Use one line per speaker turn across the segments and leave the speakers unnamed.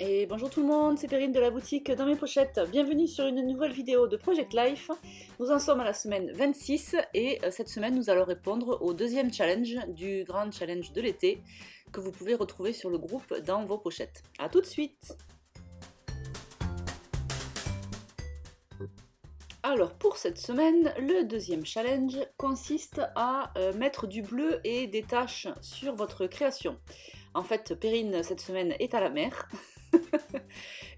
Et bonjour tout le monde, c'est Perrine de la boutique Dans mes pochettes. Bienvenue sur une nouvelle vidéo de Project Life. Nous en sommes à la semaine 26 et cette semaine nous allons répondre au deuxième challenge du grand challenge de l'été que vous pouvez retrouver sur le groupe Dans vos pochettes. A tout de suite. Alors pour cette semaine, le deuxième challenge consiste à mettre du bleu et des taches sur votre création. En fait, Perrine cette semaine est à la mer.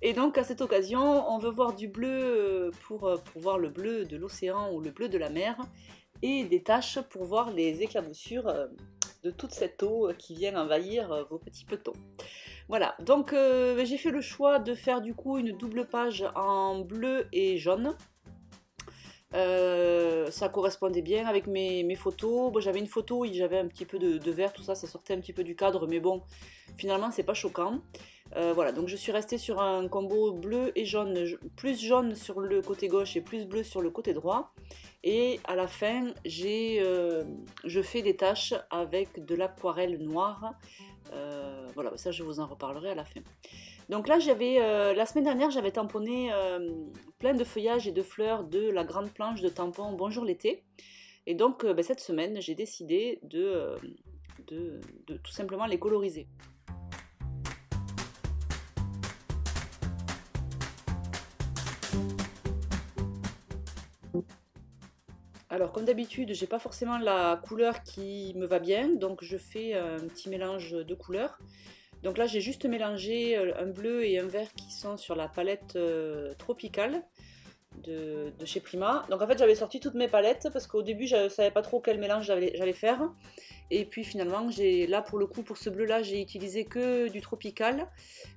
Et donc à cette occasion, on veut voir du bleu pour voir le bleu de l'océan ou le bleu de la mer et des taches pour voir les éclaboussures de toute cette eau qui vient envahir vos petits petons. Voilà, donc j'ai fait le choix de faire du coup une double page en bleu et jaune. Ça correspondait bien avec mes photos. Bon, j'avais une photo où j'avais un petit peu de vert, tout ça, ça sortait un petit peu du cadre, mais bon, finalement c'est pas choquant. Voilà, donc je suis restée sur un combo bleu et jaune, plus jaune sur le côté gauche et plus bleu sur le côté droit. Et à la fin, je fais des taches avec de l'aquarelle noire. Voilà, ça je vous en reparlerai à la fin. Donc là, la semaine dernière, j'avais tamponné plein de feuillages et de fleurs de la grande planche de tampon Bonjour l'été. Et donc cette semaine, j'ai décidé de tout simplement les coloriser. Alors comme d'habitude, j'ai pas forcément la couleur qui me va bien, donc je fais un petit mélange de couleurs. Donc là j'ai juste mélangé un bleu et un vert qui sont sur la palette tropicale de chez Prima. Donc en fait j'avais sorti toutes mes palettes parce qu'au début je ne savais pas trop quel mélange j'allais faire. Et puis finalement là pour le coup pour ce bleu là j'ai utilisé que du tropical,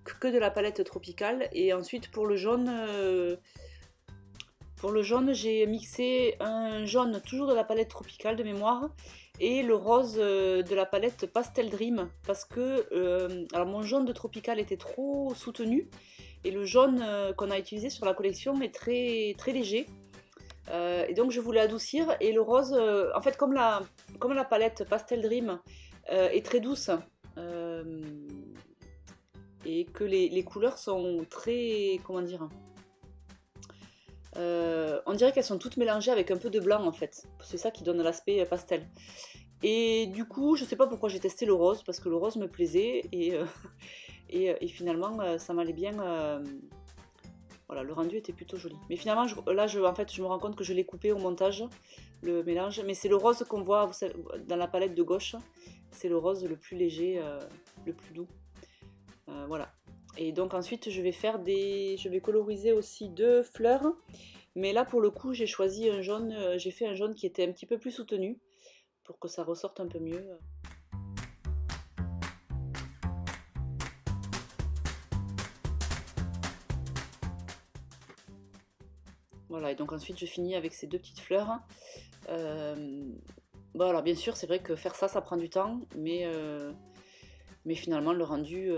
que de la palette tropicale. Et ensuite pour le jaune... j'ai mixé un jaune toujours de la palette tropicale de mémoire et le rose de la palette Pastel Dream parce que alors mon jaune de tropical était trop soutenu et le jaune qu'on a utilisé sur la collection est très, très léger. Et donc je voulais adoucir et le rose, en fait comme la palette Pastel Dream est très douce et que les couleurs sont très, comment dire, on dirait qu'elles sont toutes mélangées avec un peu de blanc en fait. C'est ça qui donne l'aspect pastel. Et du coup, je sais pas pourquoi j'ai testé le rose, parce que le rose me plaisait et finalement ça m'allait bien. Voilà, le rendu était plutôt joli. Mais finalement, en fait, je me rends compte que je l'ai coupé au montage, le mélange. Mais c'est le rose qu'on voit vous savez, dans la palette de gauche. C'est le rose le plus léger, le plus doux. Voilà. Et donc ensuite je vais coloriser aussi deux fleurs, mais là pour le coup j'ai choisi un jaune, j'ai fait un jaune qui était un petit peu plus soutenu pour que ça ressorte un peu mieux. Voilà, et donc ensuite je finis avec ces deux petites fleurs. Bon alors bien sûr c'est vrai que faire ça prend du temps, mais finalement le rendu...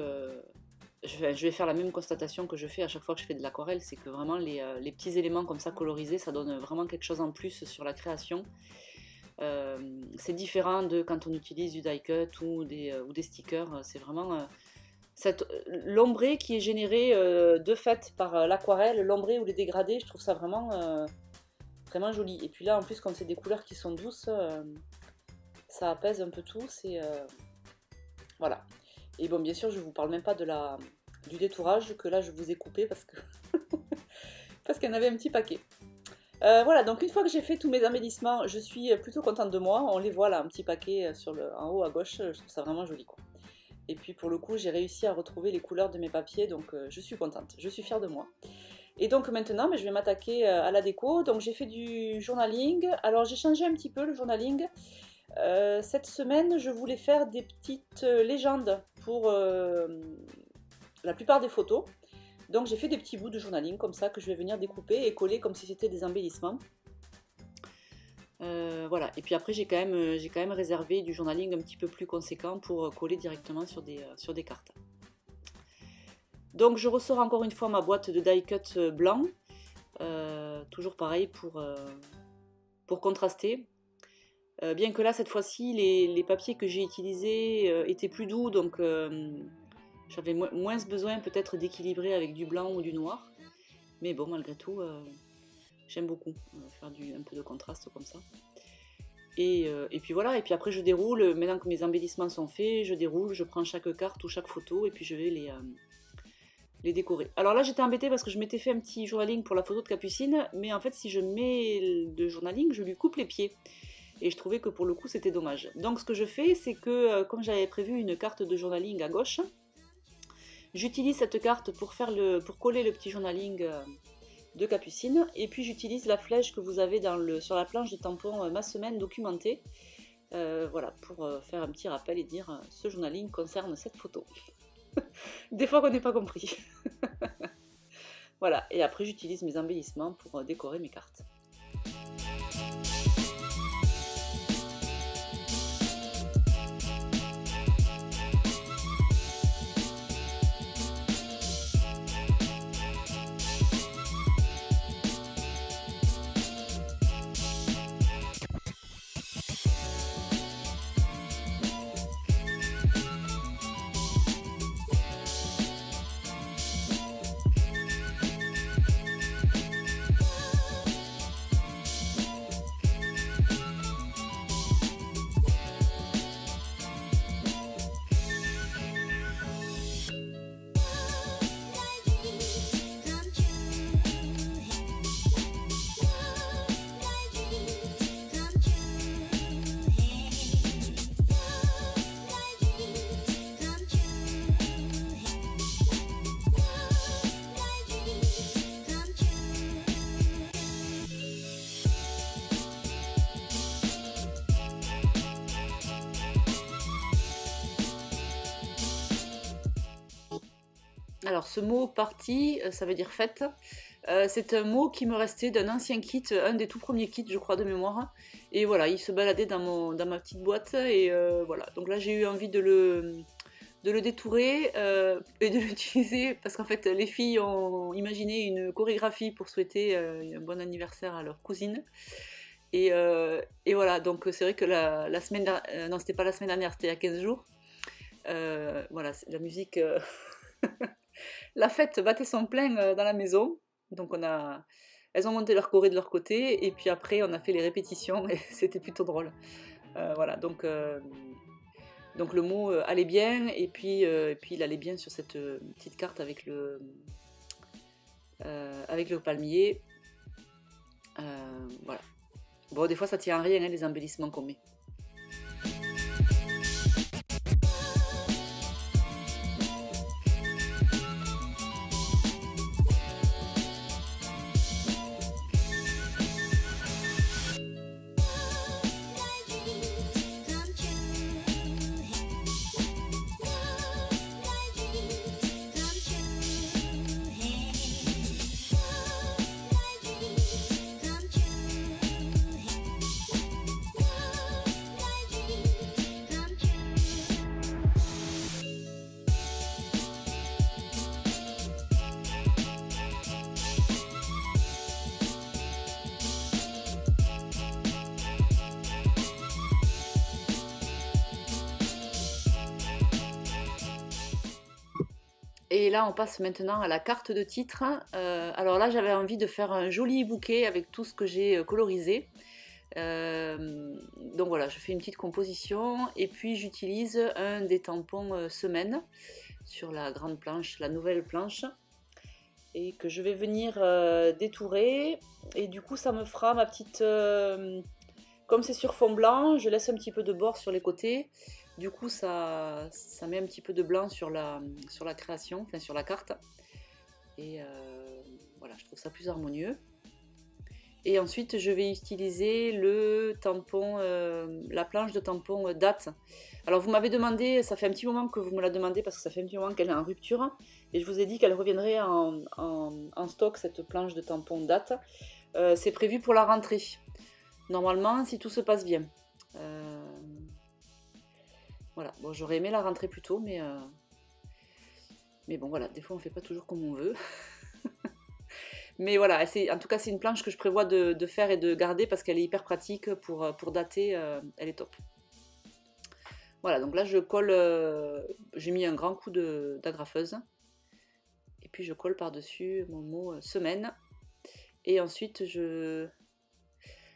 je vais faire la même constatation que je fais à chaque fois que je fais de l'aquarelle, c'est que vraiment les petits éléments comme ça colorisés, ça donne vraiment quelque chose en plus sur la création. C'est différent de quand on utilise du die cut ou des stickers, c'est vraiment l'ombré qui est généré de fait par l'aquarelle, l'ombré ou les dégradés, je trouve ça vraiment, vraiment joli. Et puis là en plus comme c'est des couleurs qui sont douces, ça apaise un peu tout, voilà. Et bon, bien sûr, je vous parle même pas du détourage que là je vous ai coupé parce que parce qu'il y en avait un petit paquet. Voilà, donc une fois que j'ai fait tous mes embellissements, je suis plutôt contente de moi. On les voit là, un petit paquet en haut à gauche, je trouve ça vraiment joli quoi. Et puis pour le coup, j'ai réussi à retrouver les couleurs de mes papiers, donc je suis contente, je suis fière de moi. Et donc maintenant, je vais m'attaquer à la déco. Donc j'ai fait du journaling. Alors j'ai changé un petit peu le journaling. Cette semaine, je voulais faire des petites légendes pour la plupart des photos. Donc j'ai fait des petits bouts de journaling comme ça que je vais venir découper et coller comme si c'était des embellissements. Voilà, et puis après j'ai quand même réservé du journaling un petit peu plus conséquent pour coller directement sur des cartes. Donc je ressors encore une fois ma boîte de die cut blanc, toujours pareil pour contraster. Bien que là cette fois-ci les papiers que j'ai utilisés étaient plus doux, donc J'avais moins besoin peut-être d'équilibrer avec du blanc ou du noir. Mais bon, malgré tout, j'aime beaucoup faire un peu de contraste comme ça. Et puis voilà, et puis après je déroule, maintenant que mes embellissements sont faits, je déroule, je prends chaque carte ou chaque photo et puis je vais les décorer. Alors là j'étais embêtée parce que je m'étais fait un petit journaling pour la photo de Capucine, mais en fait si je mets de journaling, je lui coupe les pieds. Et je trouvais que pour le coup c'était dommage. Donc ce que je fais, c'est que comme j'avais prévu une carte de journaling à gauche, j'utilise cette carte pour coller le petit journaling de Capucine, et puis j'utilise la flèche que vous avez sur la planche de tampon ma semaine documentée, voilà, pour faire un petit rappel et dire ce journaling concerne cette photo. Des fois qu'on n'est pas compris. Voilà, et après j'utilise mes embellissements pour décorer mes cartes. Alors ce mot partie, ça veut dire fête. C'est un mot qui me restait d'un ancien kit, un des tout premiers kits je crois de mémoire. Et voilà, il se baladait dans ma petite boîte et voilà. Donc là j'ai eu envie de le détourer et de l'utiliser parce qu'en fait les filles ont imaginé une chorégraphie pour souhaiter un bon anniversaire à leur cousine. Et voilà, donc c'est vrai que la semaine dernière, non c'était pas la semaine dernière, c'était il y a 15 jours. Voilà, la musique... La fête battait son plein dans la maison, donc elles ont monté leur choré de leur côté, et puis après on a fait les répétitions, et c'était plutôt drôle. Voilà, donc le mot allait bien, et puis il allait bien sur cette petite carte avec le palmier. Voilà. Bon, des fois ça tient à rien, hein, les embellissements qu'on met. Et là, on passe maintenant à la carte de titre. Alors là, j'avais envie de faire un joli bouquet avec tout ce que j'ai colorisé. Donc voilà, je fais une petite composition et puis j'utilise un des tampons semaine sur la grande planche, la nouvelle planche, et que je vais venir détourer. Et du coup, ça me fera ma petite... comme c'est sur fond blanc, je laisse un petit peu de bord sur les côtés. Du coup, ça met un petit peu de blanc sur la création, enfin sur la carte. Et voilà, je trouve ça plus harmonieux. Et ensuite, je vais utiliser le tampon, la planche de tampon date. Alors, vous m'avez demandé, ça fait un petit moment que vous me la demandez parce que ça fait un petit moment qu'elle est en rupture. Et je vous ai dit qu'elle reviendrait en stock, cette planche de tampon date. C'est prévu pour la rentrée. Normalement, si tout se passe bien. Voilà, bon, j'aurais aimé la rentrer plus tôt, mais bon, voilà, des fois on fait pas toujours comme on veut. Mais voilà, en tout cas, c'est une planche que je prévois de faire et de garder parce qu'elle est hyper pratique pour dater, elle est top. Voilà, donc là je colle, j'ai mis un grand coup d'agrafeuse. Et puis je colle par-dessus mon mot semaine. Et ensuite je...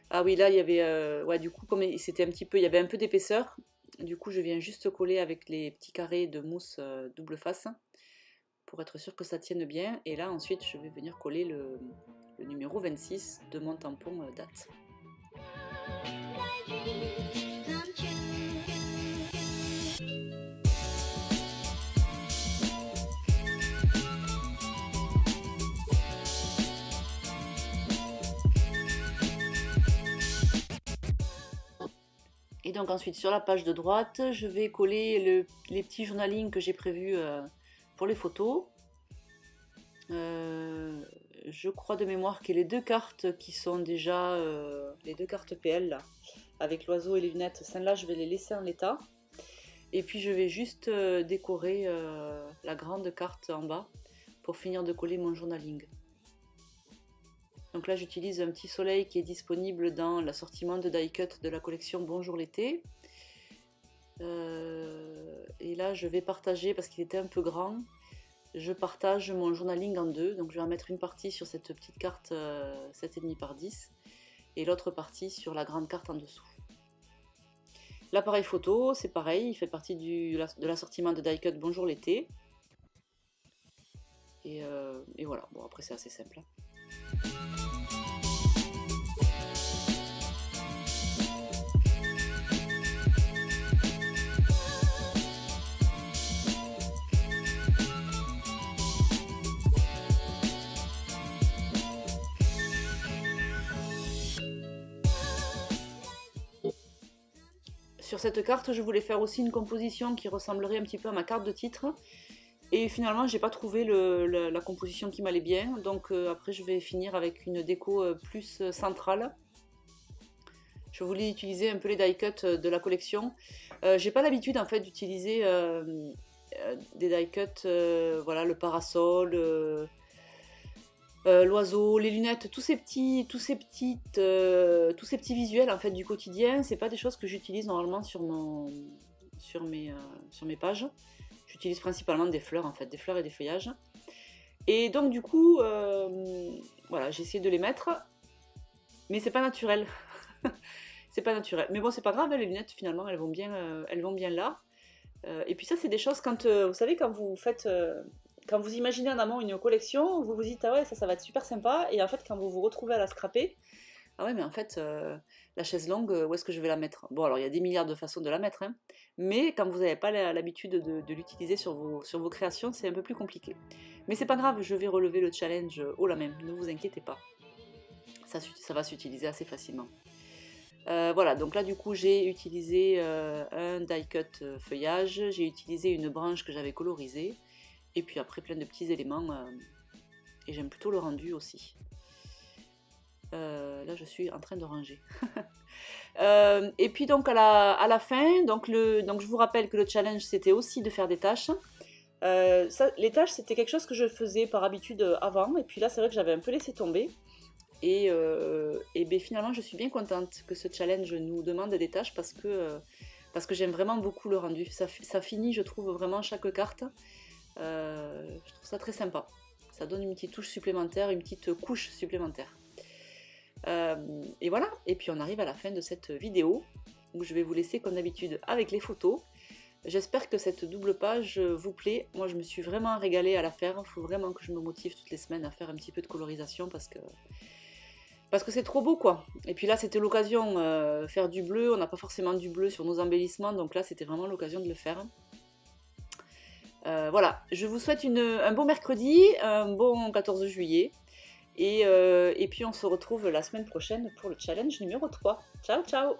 Ah oui, là il y avait... ouais, du coup, comme c'était un petit peu... Il y avait un peu d'épaisseur. Du coup, je viens juste coller avec les petits carrés de mousse double face pour être sûr que ça tienne bien. Et là, ensuite, je vais venir coller le numéro 26 de mon tampon date. Et donc ensuite sur la page de droite, je vais coller les petits journalings que j'ai prévus pour les photos. Je crois de mémoire qu'il y a les deux cartes qui sont déjà les deux cartes PL là, avec l'oiseau et les lunettes. Celles-là, je vais les laisser en l'état. Et puis je vais juste décorer la grande carte en bas pour finir de coller mon journaling. Donc là, j'utilise un petit soleil qui est disponible dans l'assortiment de die cut de la collection Bonjour l'été. Et là, je vais partager, parce qu'il était un peu grand, je partage mon journaling en deux. Donc je vais en mettre une partie sur cette petite carte 7,5 par 10 et l'autre partie sur la grande carte en dessous. L'appareil photo, c'est pareil, il fait partie de l'assortiment de die cut Bonjour l'été. Et voilà, bon après c'est assez simple. Sur cette carte, je voulais faire aussi une composition qui ressemblerait un petit peu à ma carte de titre. Et finalement, j'ai pas trouvé la composition qui m'allait bien. Donc après, je vais finir avec une déco plus centrale. Je voulais utiliser un peu les die cut de la collection. J'ai pas l'habitude en fait d'utiliser des die cut, voilà, le parasol, l'oiseau, les lunettes, tous ces petits visuels en fait du quotidien. C'est pas des choses que j'utilise normalement sur mes pages. J'utilise principalement des fleurs en fait, des fleurs et des feuillages. Et donc du coup, voilà, j'ai essayé de les mettre, mais c'est pas naturel. C'est pas naturel. Mais bon, c'est pas grave, les lunettes finalement, elles vont bien là. Et puis ça, c'est des choses quand, vous savez, quand vous faites, quand vous imaginez en amont une collection, vous vous dites ah ouais, ça va être super sympa. Et en fait, quand vous vous retrouvez à la scraper, ah ouais, mais en fait, la chaise longue, où est-ce que je vais la mettre? Bon, alors il y a des milliards de façons de la mettre, hein, mais quand vous n'avez pas l'habitude de l'utiliser sur vos créations, c'est un peu plus compliqué. Mais c'est pas grave, je vais relever le challenge haut la même, ne vous inquiétez pas. Ça va s'utiliser assez facilement. Voilà, donc là du coup j'ai utilisé un die cut feuillage, j'ai utilisé une branche que j'avais colorisée, et puis après plein de petits éléments, et j'aime plutôt le rendu aussi. Là je suis en train de ranger. Et puis donc à la fin, donc je vous rappelle que le challenge c'était aussi de faire des tâches. Les tâches c'était quelque chose que je faisais par habitude avant, et puis là c'est vrai que j'avais un peu laissé tomber. Et ben finalement je suis bien contente que ce challenge nous demande des tâches parce que j'aime vraiment beaucoup le rendu. Ça finit, je trouve, vraiment chaque carte. Je trouve ça très sympa. Ça donne une petite touche supplémentaire, une petite couche supplémentaire. Et voilà, et puis on arrive à la fin de cette vidéo où je vais vous laisser comme d'habitude avec les photos. J'espère que cette double page vous plaît. Moi je me suis vraiment régalée à la faire. Il faut vraiment que je me motive toutes les semaines à faire un petit peu de colorisation parce que c'est trop beau quoi. Et puis là c'était l'occasion, faire du bleu, on n'a pas forcément du bleu sur nos embellissements, donc là c'était vraiment l'occasion de le faire. Voilà, je vous souhaite un bon mercredi, un bon 14 juillet, et puis on se retrouve la semaine prochaine pour le challenge numéro 3. Ciao ciao!